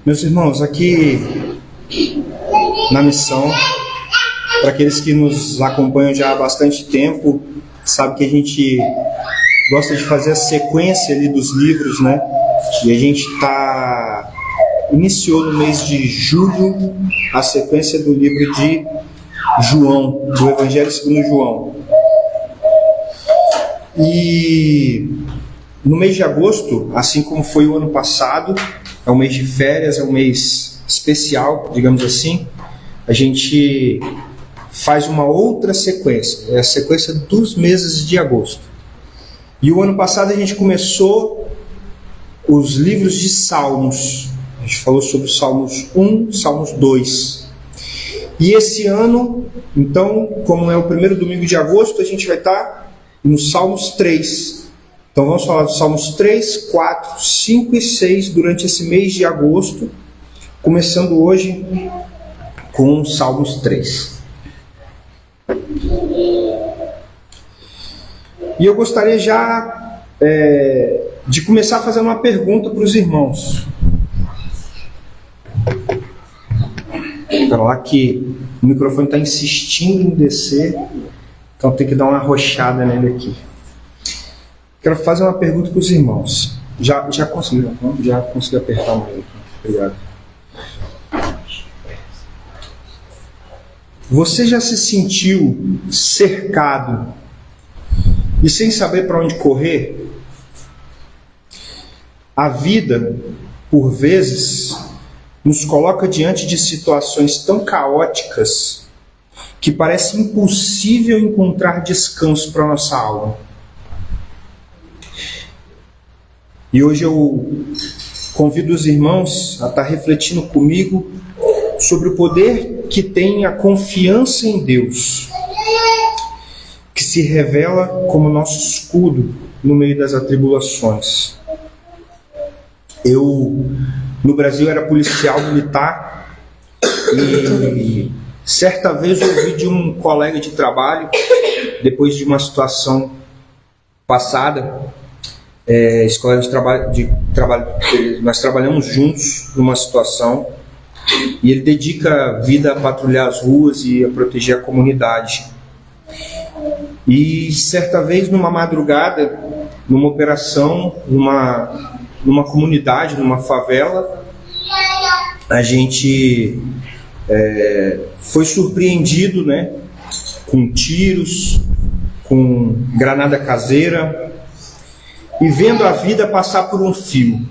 Meus irmãos, aqui na missão, para aqueles que nos acompanham já há bastante tempo, sabe que a gente gosta de fazer a sequência ali dos livros, né? E a gente iniciou no mês de julho a sequência do livro de João, do Evangelho segundo João. E no mês de agosto, assim como foi o ano passado, é um mês de férias, é um mês especial, digamos assim, a gente faz uma outra sequência, é a sequência dos meses de agosto. E o ano passado a gente começou os livros de Salmos. A gente falou sobre Salmos 1, Salmos 2. E esse ano, então, como é o primeiro domingo de agosto, a gente vai estar no Salmos 3. Então vamos falar dos Salmos 3, 4, 5 e 6 durante esse mês de agosto, começando hoje com Salmos 3. E eu gostaria já de começar fazendo uma pergunta para os irmãos. Espera lá que o microfone está insistindo em descer, então tem que dar uma arrochada nele aqui. Quero fazer uma pergunta para os irmãos. Já conseguiram? Já consegui apertar o meu. Obrigado. Você já se sentiu cercado e sem saber para onde correr? A vida, por vezes, nos coloca diante de situações tão caóticas que parece impossível encontrar descanso para a nossa alma. E hoje eu convido os irmãos a estar refletindo comigo sobre o poder que tem a confiança em Deus, que se revela como nosso escudo no meio das atribulações. Eu, no Brasil, era policial militar e certa vez ouvi de um colega de trabalho, depois de uma situação passada, esse colega de trabalho, nós trabalhamos juntos numa situação e ele dedica a vida a patrulhar as ruas e a proteger a comunidade. E certa vez, numa madrugada, numa operação, numa comunidade, numa favela, a gente foi surpreendido, né, com tiros, com granada caseira, e vendo a vida passar por um fio.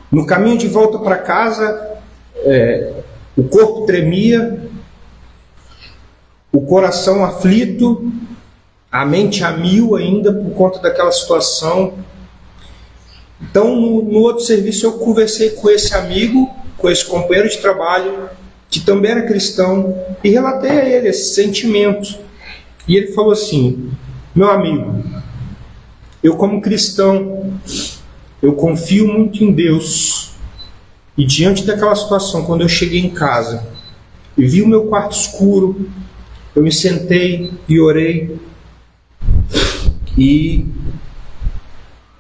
No caminho de volta para casa, o corpo tremia, o coração aflito, a mente a mil ainda por conta daquela situação. Então, no outro serviço, eu conversei com esse amigo, com esse companheiro de trabalho, que também era cristão, e relatei a ele esse sentimento. E ele falou assim: meu amigo, eu como cristão, eu confio muito em Deus, e diante daquela situação, quando eu cheguei em casa e vi o meu quarto escuro, eu me sentei e orei e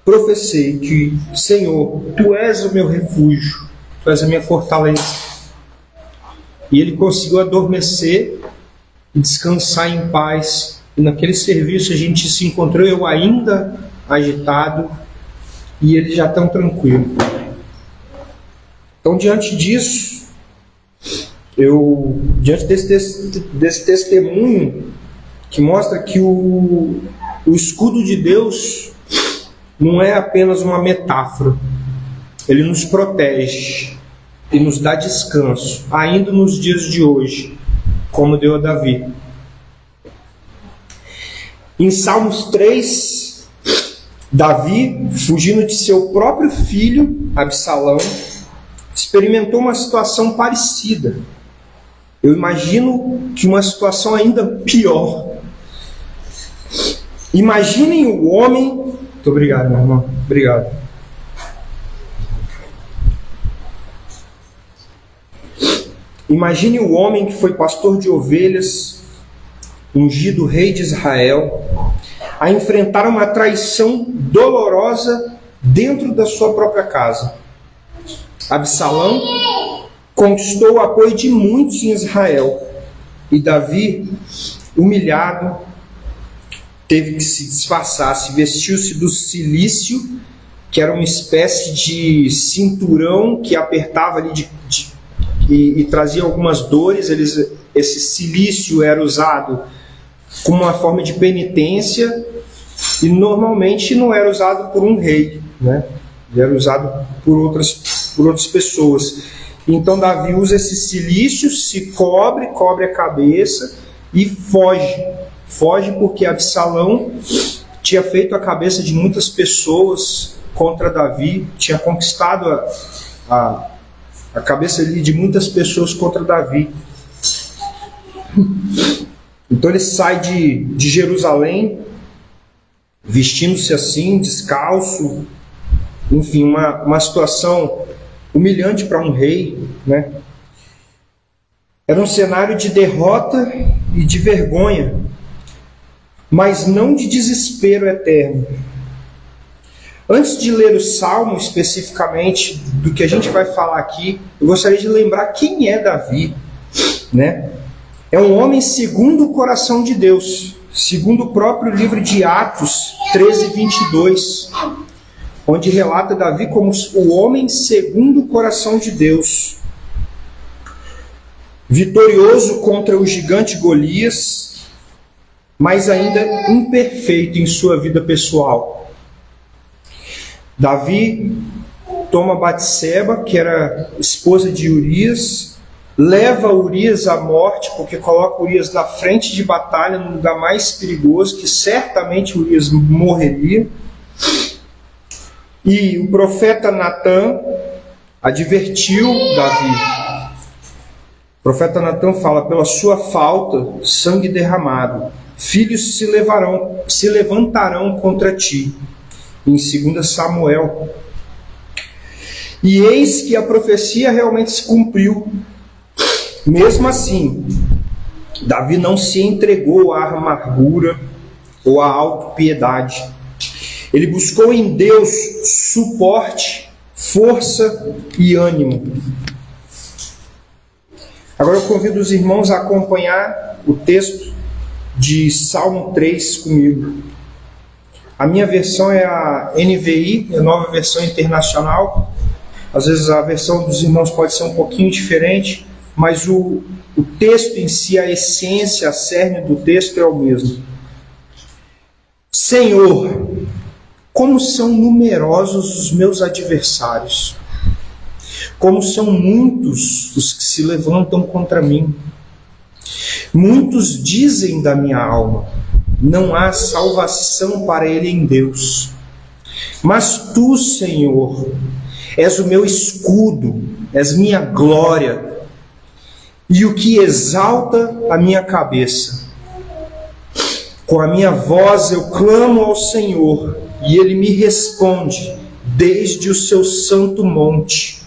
professei que, Senhor, Tu és o meu refúgio, Tu és a minha fortaleza. E ele conseguiu adormecer e descansar em paz. E naquele serviço a gente se encontrou, eu ainda agitado e ele já tão tranquilo. Então, diante disso, diante desse testemunho que mostra que o escudo de Deus não é apenas uma metáfora, ele nos protege e nos dá descanso, ainda nos dias de hoje, como deu a Davi. Em Salmos 3, Davi, fugindo de seu próprio filho, Absalão, experimentou uma situação parecida. Eu imagino que uma situação ainda pior. Imaginem o homem... Muito obrigado, meu irmão. Obrigado. Imagine o homem que foi pastor de ovelhas, ungido rei de Israel, a enfrentar uma traição dolorosa dentro da sua própria casa. Absalão conquistou o apoio de muitos em Israel. E Davi, humilhado, teve que se disfarçar, se vestiu-se do cilício, que era uma espécie de cinturão que apertava ali e trazia algumas dores. Esse cilício era usado como uma forma de penitência e normalmente não era usado por um rei, né? Era usado por outras pessoas. Então Davi usa esse cilício, se cobre a cabeça e foge porque Absalão tinha feito a cabeça de muitas pessoas contra Davi, tinha conquistado a cabeça de muitas pessoas contra Davi. Então ele sai de Jerusalém, vestindo-se assim, descalço, enfim, uma situação humilhante para um rei, né? Era um cenário de derrota e de vergonha, mas não de desespero eterno. Antes de ler o Salmo especificamente do que a gente vai falar aqui, eu gostaria de lembrar quem é Davi, né? É um homem segundo o coração de Deus, segundo o próprio livro de Atos 13:22, onde relata Davi como o homem segundo o coração de Deus, vitorioso contra o gigante Golias, mas ainda imperfeito em sua vida pessoal. Davi toma Batseba, que era esposa de Urias, leva Urias à morte, porque coloca Urias na frente de batalha, no lugar mais perigoso, que certamente Urias morreria. E o profeta Natã advertiu Davi. O profeta Natã fala: pela sua falta, sangue derramado, filhos se levantarão contra ti. Em 2 Samuel. E eis que a profecia realmente se cumpriu. Mesmo assim, Davi não se entregou à amargura ou à autopiedade. Ele buscou em Deus suporte, força e ânimo. Agora eu convido os irmãos a acompanhar o texto de Salmo 3 comigo. A minha versão é a NVI, a Nova Versão Internacional. Às vezes a versão dos irmãos pode ser um pouquinho diferente, mas o texto em si, a essência, a cerne do texto é o mesmo. Senhor, como são numerosos os meus adversários, como são muitos os que se levantam contra mim. Muitos dizem da minha alma: não há salvação para ele em Deus. Mas tu, Senhor, és o meu escudo, és minha glória, e o que exalta a minha cabeça. Com a minha voz eu clamo ao Senhor, e ele me responde desde o seu santo monte.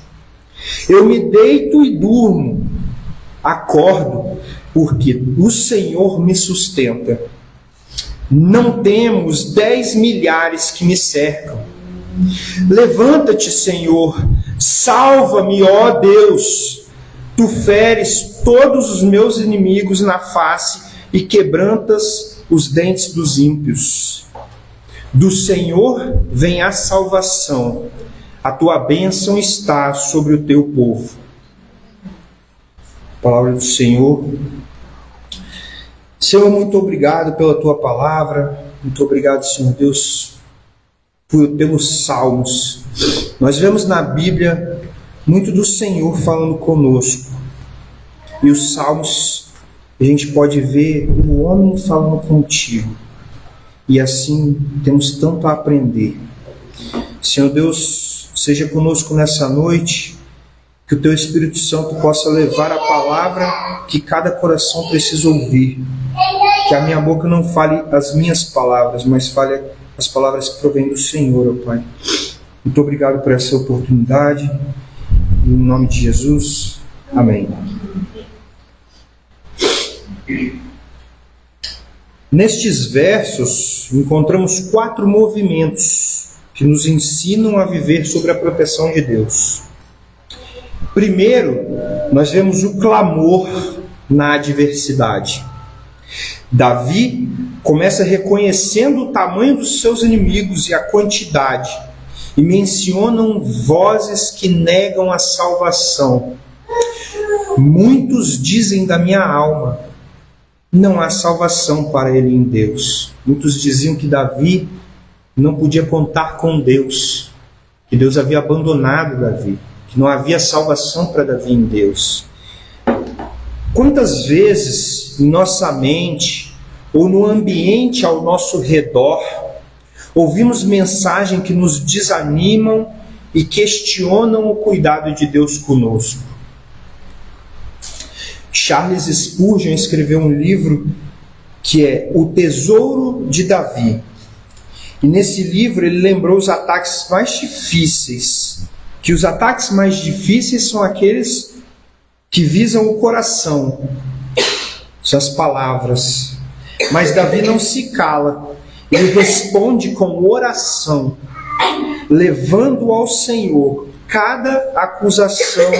Eu me deito e durmo, acordo, porque o Senhor me sustenta. Não temo os 10 milhares que me cercam. Levanta-te, Senhor, salva-me, ó Deus. Tu feres todos os meus inimigos na face e quebrantas os dentes dos ímpios. Do Senhor vem a salvação. A tua bênção está sobre o teu povo. Palavra do Senhor. Senhor, muito obrigado pela tua palavra. Muito obrigado, Senhor Deus, pelos salmos. Nós vemos na Bíblia muito do Senhor falando conosco. E os salmos, a gente pode ver o homem falando contigo. E assim temos tanto a aprender. Senhor Deus, seja conosco nessa noite. Que o teu Espírito Santo possa levar a palavra que cada coração precisa ouvir. Que a minha boca não fale as minhas palavras, mas fale as palavras que provêm do Senhor, ó Pai. Muito obrigado por essa oportunidade. Em nome de Jesus. Amém. Nestes versos, encontramos 4 movimentos que nos ensinam a viver sob a proteção de Deus. Primeiro, nós vemos o clamor na adversidade. Davi começa reconhecendo o tamanho dos seus inimigos e a quantidade, e mencionam vozes que negam a salvação. Muitos dizem da minha alma, não há salvação para ele em Deus. Muitos diziam que Davi não podia contar com Deus, que Deus havia abandonado Davi, que não havia salvação para Davi em Deus. Quantas vezes em nossa mente ou no ambiente ao nosso redor ouvimos mensagens que nos desanimam e questionam o cuidado de Deus conosco? Charles Spurgeon escreveu um livro que é O Tesouro de Davi. E nesse livro ele lembrou os ataques mais difíceis. Que os ataques mais difíceis são aqueles que visam o coração, são as palavras. Mas Davi não se cala. Ele responde com oração, levando ao Senhor cada acusação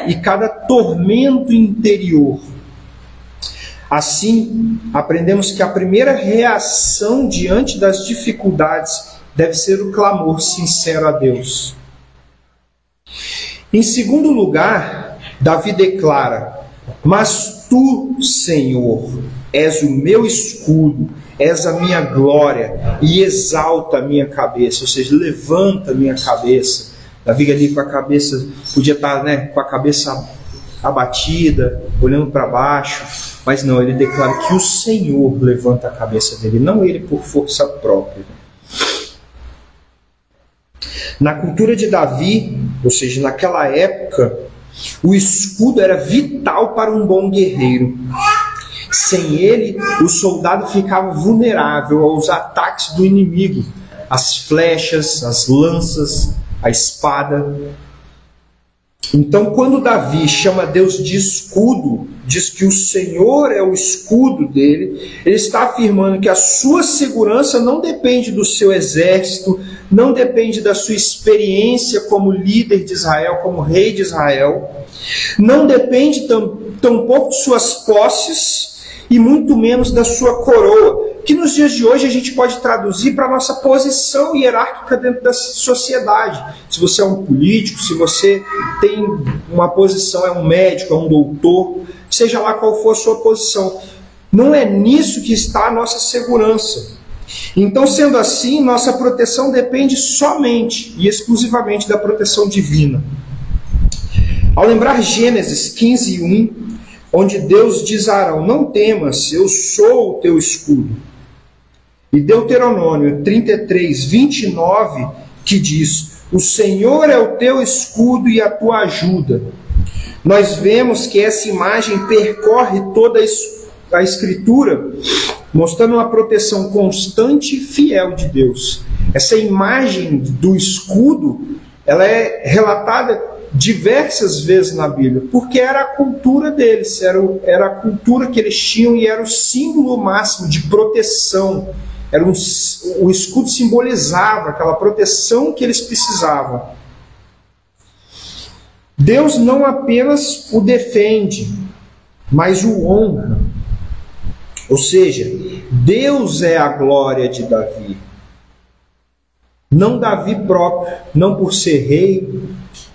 e cada tormento interior. Assim, aprendemos que a primeira reação diante das dificuldades deve ser o clamor sincero a Deus. Em segundo lugar, Davi declara: mas tu, Senhor, és o meu escudo, és a minha glória, e exalta a minha cabeça, ou seja, levanta a minha cabeça. Davi ali com a cabeça, podia estar, com a cabeça abatida, olhando para baixo, mas não, ele declara que o Senhor levanta a cabeça dele, não ele por força própria. Na cultura de Davi, ou seja, naquela época, o escudo era vital para um bom guerreiro. Sem ele, o soldado ficava vulnerável aos ataques do inimigo, às flechas, às lanças, à espada. Então, quando Davi chama Deus de escudo, diz que o Senhor é o escudo dele, ele está afirmando que a sua segurança não depende do seu exército, não depende da sua experiência como líder de Israel, como rei de Israel, não depende tampouco de suas posses e muito menos da sua coroa, que nos dias de hoje a gente pode traduzir para a nossa posição hierárquica dentro da sociedade. Se você é um político, se você tem uma posição, é um médico, é um doutor, seja lá qual for a sua posição, não é nisso que está a nossa segurança. Então, sendo assim, nossa proteção depende somente e exclusivamente da proteção divina. Ao lembrar Gênesis 15:1, onde Deus diz a Arão: não temas, eu sou o teu escudo. E Deuteronômio 33:29, que diz: o Senhor é o teu escudo e a tua ajuda. Nós vemos que essa imagem percorre toda a Escritura, mostrando uma proteção constante e fiel de Deus. Essa imagem do escudo, ela é relatada diversas vezes na Bíblia, porque era a cultura deles, era a cultura que eles tinham e era o símbolo máximo de proteção. O escudo simbolizava aquela proteção que eles precisavam. Deus não apenas o defende, mas o honra. Ou seja, Deus é a glória de Davi. Não Davi próprio, não por ser rei,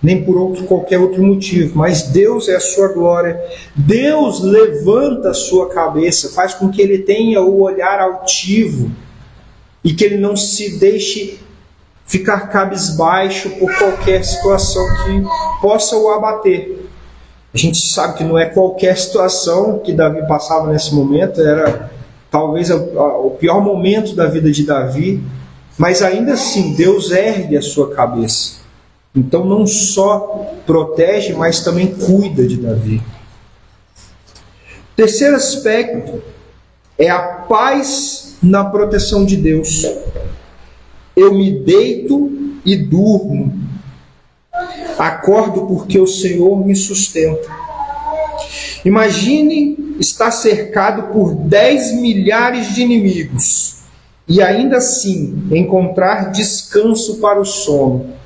nem por qualquer outro motivo, mas Deus é a sua glória. Deus levanta a sua cabeça, faz com que ele tenha o olhar altivo e que ele não se deixe ficar cabisbaixo por qualquer situação que possa o abater. A gente sabe que não é qualquer situação que Davi passava nesse momento, era talvez o pior momento da vida de Davi, mas ainda assim Deus ergue a sua cabeça. Então não só protege, mas também cuida de Davi. O terceiro aspecto é a paz na proteção de Deus. Eu me deito e durmo. Acordo porque o Senhor me sustenta. Imagine estar cercado por 10 milhares de inimigos e ainda assim encontrar descanso para o sono.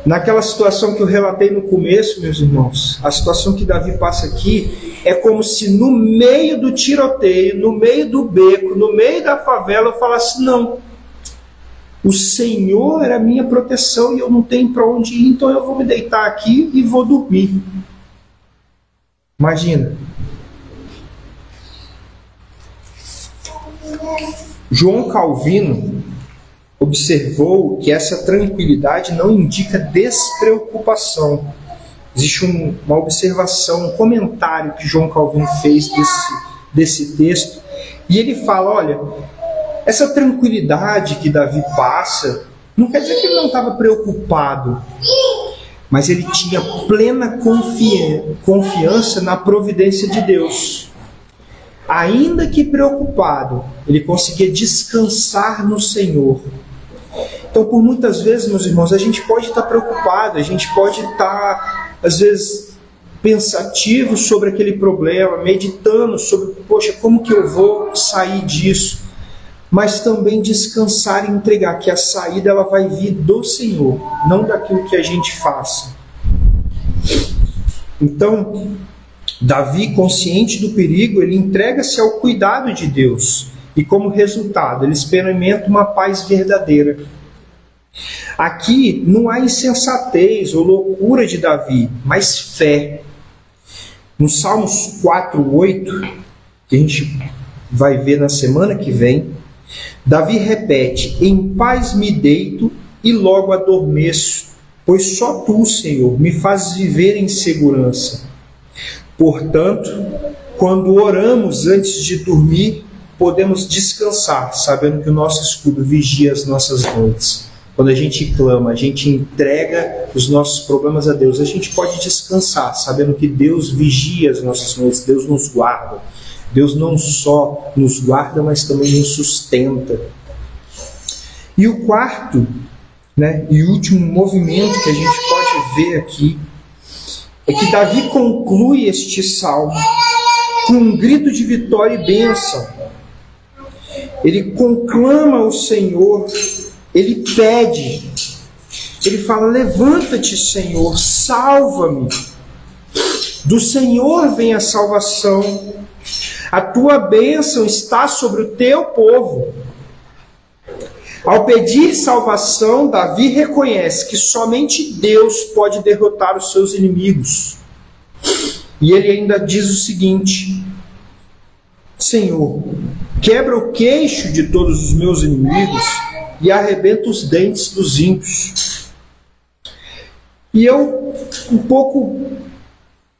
Naquela situação que eu relatei no começo, meus irmãos, a situação que Davi passa aqui é como se no meio do tiroteio, no meio do beco, no meio da favela, eu falasse: não, o Senhor era a minha proteção e eu não tenho para onde ir, então eu vou me deitar aqui e vou dormir. Imagina. João Calvino observou que essa tranquilidade não indica despreocupação. Existe uma observação, um comentário que João Calvino fez desse texto, e ele fala: olha, essa tranquilidade que Davi passa, não quer dizer que ele não estava preocupado, mas ele tinha plena confiança na providência de Deus. Ainda que preocupado, ele conseguia descansar no Senhor. Então, por muitas vezes, meus irmãos, a gente pode estar preocupado, a gente pode estar, às vezes, pensativo sobre aquele problema, meditando sobre, poxa, como que eu vou sair disso? Mas também descansar e entregar que a saída ela vai vir do Senhor, não daquilo que a gente faça. Então, Davi, consciente do perigo, ele entrega-se ao cuidado de Deus. E como resultado, ele experimenta uma paz verdadeira. Aqui não há insensatez ou loucura de Davi, mas fé. No Salmos 4:8, que a gente vai ver na semana que vem, Davi repete: em paz me deito e logo adormeço, pois só tu, Senhor, me fazes viver em segurança. Portanto, quando oramos antes de dormir, podemos descansar, sabendo que o nosso escudo vigia as nossas noites. Quando a gente clama, a gente entrega os nossos problemas a Deus, a gente pode descansar, sabendo que Deus vigia as nossas noites, Deus nos guarda. Deus não só nos guarda, mas também nos sustenta. E o quarto, e último movimento que a gente pode ver aqui, é que Davi conclui este salmo com um grito de vitória e bênção. Ele conclama o Senhor, ele pede, ele fala: levanta-te, Senhor, salva-me. Do Senhor vem a salvação, a tua bênção está sobre o teu povo. Ao pedir salvação, Davi reconhece que somente Deus pode derrotar os seus inimigos. E ele ainda diz o seguinte: Senhor, quebra o queixo de todos os meus inimigos e arrebenta os dentes dos ímpios. E eu, um pouco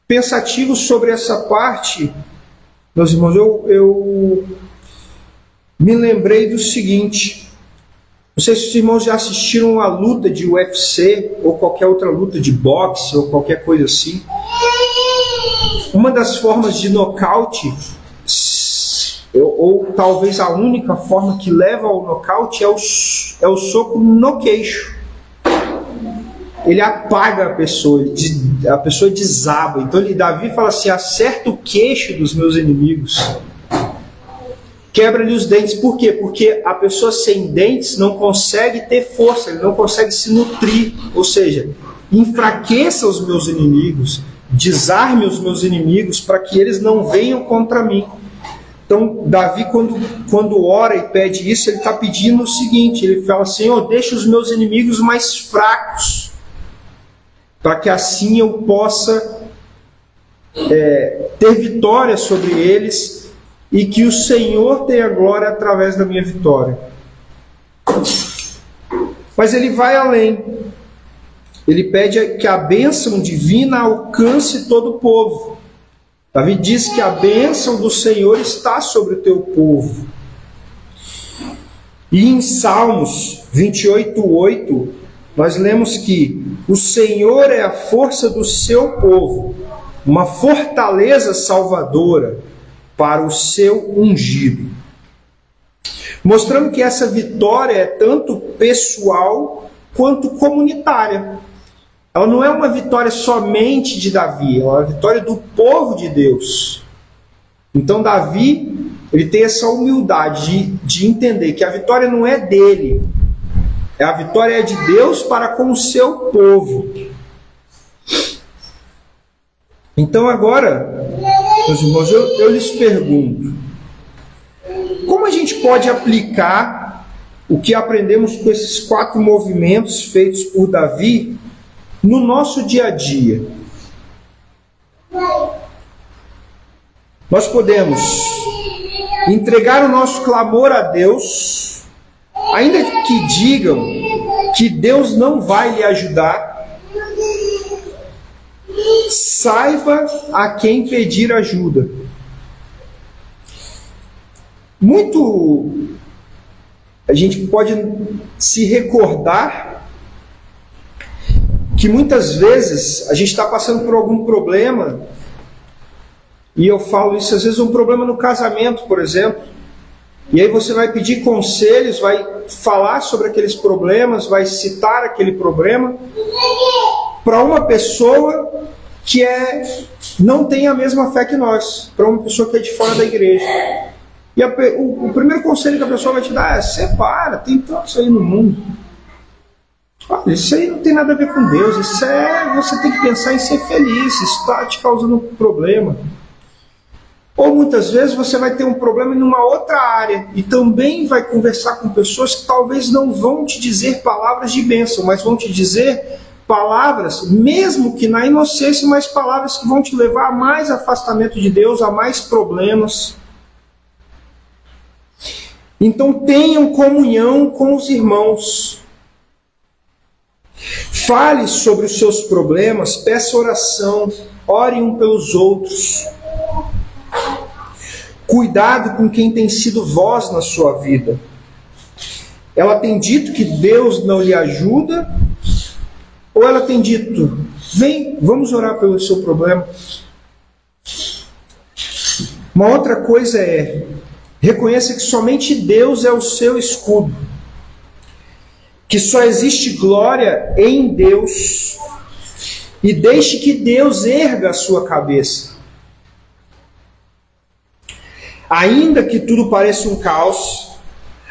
pensativo sobre essa parte, meus irmãos, eu me lembrei do seguinte: não sei se os irmãos já assistiram a luta de UFC ou qualquer outra luta de boxe ou qualquer coisa assim. Uma das formas de nocaute, ou talvez a única forma que leva ao nocaute, é o soco no queixo. Ele apaga a pessoa desaba. Então Davi fala assim: acerta o queixo dos meus inimigos, quebra-lhe os dentes. Por quê? Porque a pessoa sem dentes não consegue ter força, ele não consegue se nutrir. Ou seja, enfraqueça os meus inimigos, desarme os meus inimigos para que eles não venham contra mim. Então Davi, quando ora e pede isso, ele está pedindo o seguinte: ele fala: Senhor, deixa os meus inimigos mais fracos, para que assim eu possa ter vitória sobre eles e que o Senhor tenha glória através da minha vitória. Mas ele vai além. Ele pede que a bênção divina alcance todo o povo. Davi diz que a bênção do Senhor está sobre o teu povo. E em Salmos 28:8, nós lemos que o Senhor é a força do seu povo, uma fortaleza salvadora para o seu ungido. Mostrando que essa vitória é tanto pessoal quanto comunitária. Ela não é uma vitória somente de Davi, ela é uma vitória do povo de Deus. Então Davi, ele tem essa humildade de entender que a vitória não é dele, A vitória é de Deus para com o seu povo. Então agora, meus irmãos, eu lhes pergunto, como a gente pode aplicar o que aprendemos com esses 4 movimentos feitos por Davi no nosso dia a dia? Nós podemos entregar o nosso clamor a Deus, ainda que digam que Deus não vai lhe ajudar. Saiba a quem pedir ajuda. A gente pode se recordar que muitas vezes a gente está passando por algum problema, e eu falo isso às vezes, um problema no casamento, por exemplo, e aí você vai pedir conselhos, vai falar sobre aqueles problemas, vai citar aquele problema para uma pessoa que não tem a mesma fé que nós, para uma pessoa que é de fora da igreja. E o primeiro conselho que a pessoa vai te dar é: separa, tem tantos aí no mundo. Olha, isso aí não tem nada a ver com Deus, você tem que pensar em ser feliz, isso está te causando um problema. Ou muitas vezes você vai ter um problema em uma outra área e também vai conversar com pessoas que talvez não vão te dizer palavras de bênção, mas vão te dizer palavras, mesmo que na inocência, mas palavras que vão te levar a mais afastamento de Deus, a mais problemas. Então tenham comunhão com os irmãos. Fale sobre os seus problemas, peça oração, ore um pelos outros. Cuidado com quem tem sido voz na sua vida. Ela tem dito que Deus não lhe ajuda, ou ela tem dito: vem, vamos orar pelo seu problema. Uma outra coisa é: reconheça que somente Deus é o seu escudo, que só existe glória em Deus, e deixe que Deus erga a sua cabeça. Ainda que tudo pareça um caos,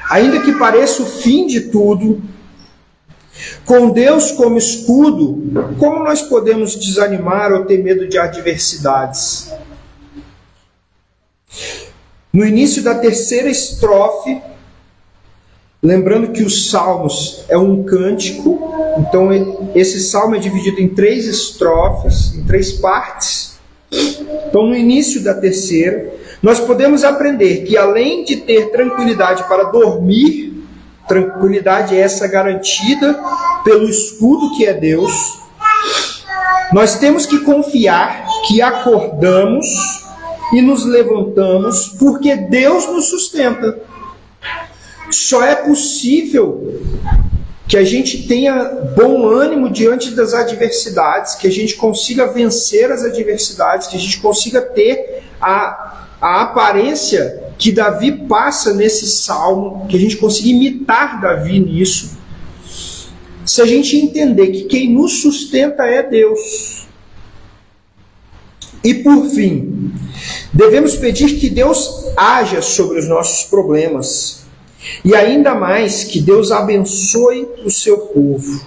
ainda que pareça o fim de tudo, com Deus como escudo, como nós podemos desanimar ou ter medo de adversidades? No início da 3ª estrofe, lembrando que os salmos é um cântico, então esse salmo é dividido em 3 estrofes, em 3 partes. Então no início da 3ª, nós podemos aprender que além de ter tranquilidade para dormir, tranquilidade essa garantida pelo escudo que é Deus, nós temos que confiar que acordamos e nos levantamos porque Deus nos sustenta. Só é possível que a gente tenha bom ânimo diante das adversidades, que a gente consiga vencer as adversidades, que a gente consiga ter a aparência que Davi passa nesse salmo, que a gente consiga imitar Davi nisso, se a gente entender que quem nos sustenta é Deus. E por fim, devemos pedir que Deus haja sobre os nossos problemas, e ainda mais que Deus abençoe o seu povo.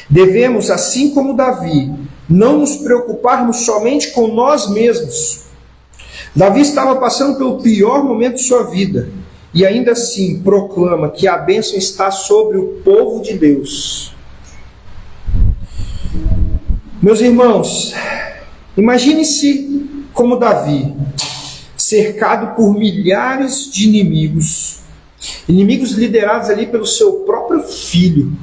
Devemos, assim como Davi, não nos preocuparmos somente com nós mesmos. Davi estava passando pelo pior momento de sua vida, e ainda assim proclama que a bênção está sobre o povo de Deus. Meus irmãos, imagine-se como Davi, cercado por milhares de inimigos liderados ali pelo seu próprio filho.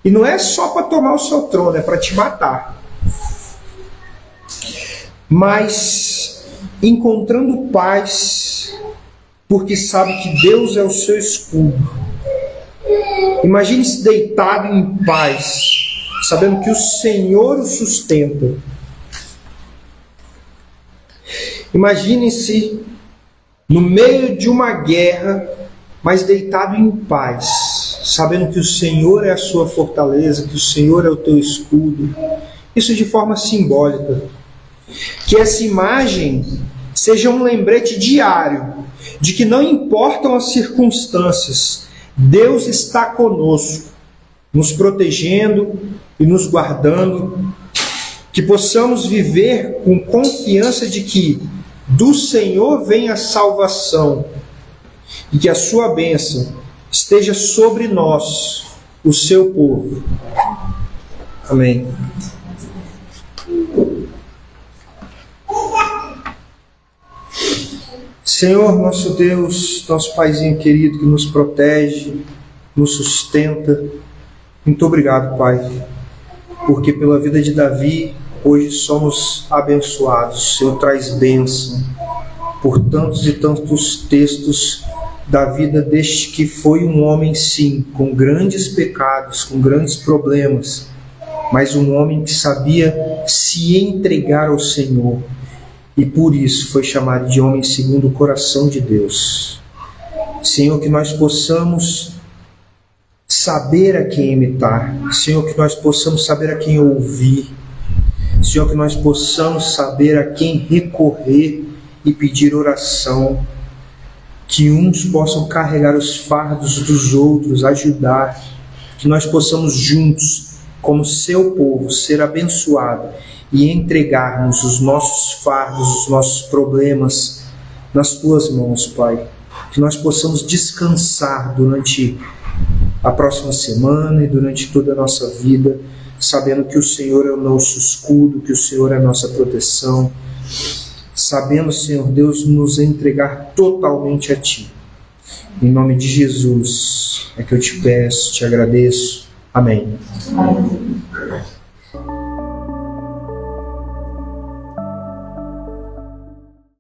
E não é só para tomar o seu trono, é para te matar. Mas encontrando paz, porque sabe que Deus é o seu escudo. Imagine-se deitado em paz, sabendo que o Senhor o sustenta. Imagine-se no meio de uma guerra, mas deitado em paz, sabendo que o Senhor é a sua fortaleza, que o Senhor é o teu escudo. Isso de forma simbólica. Que essa imagem seja um lembrete diário de que não importam as circunstâncias, Deus está conosco, nos protegendo e nos guardando, que possamos viver com confiança de que do Senhor vem a salvação e que a sua bênção esteja sobre nós, o seu povo. Amém. Senhor, nosso Deus, nosso Paizinho querido que nos protege, nos sustenta, muito obrigado, Pai, porque pela vida de Davi, hoje somos abençoados. O Senhor traz bênção por tantos e tantos textos da vida deste que foi um homem, sim, com grandes pecados, com grandes problemas, mas um homem que sabia se entregar ao Senhor. E por isso foi chamado de homem segundo o coração de Deus. Senhor, que nós possamos saber a quem imitar. Senhor, que nós possamos saber a quem ouvir. Senhor, que nós possamos saber a quem recorrer e pedir oração. Que uns possam carregar os fardos dos outros, ajudar. Que nós possamos juntos, como seu povo, ser abençoado e entregarmos os nossos fardos, os nossos problemas nas tuas mãos, Pai. Que nós possamos descansar durante a próxima semana e durante toda a nossa vida, sabendo que o Senhor é o nosso escudo, que o Senhor é a nossa proteção, sabendo, Senhor Deus, nos entregar totalmente a Ti. Em nome de Jesus é que eu te peço, te agradeço. Amém.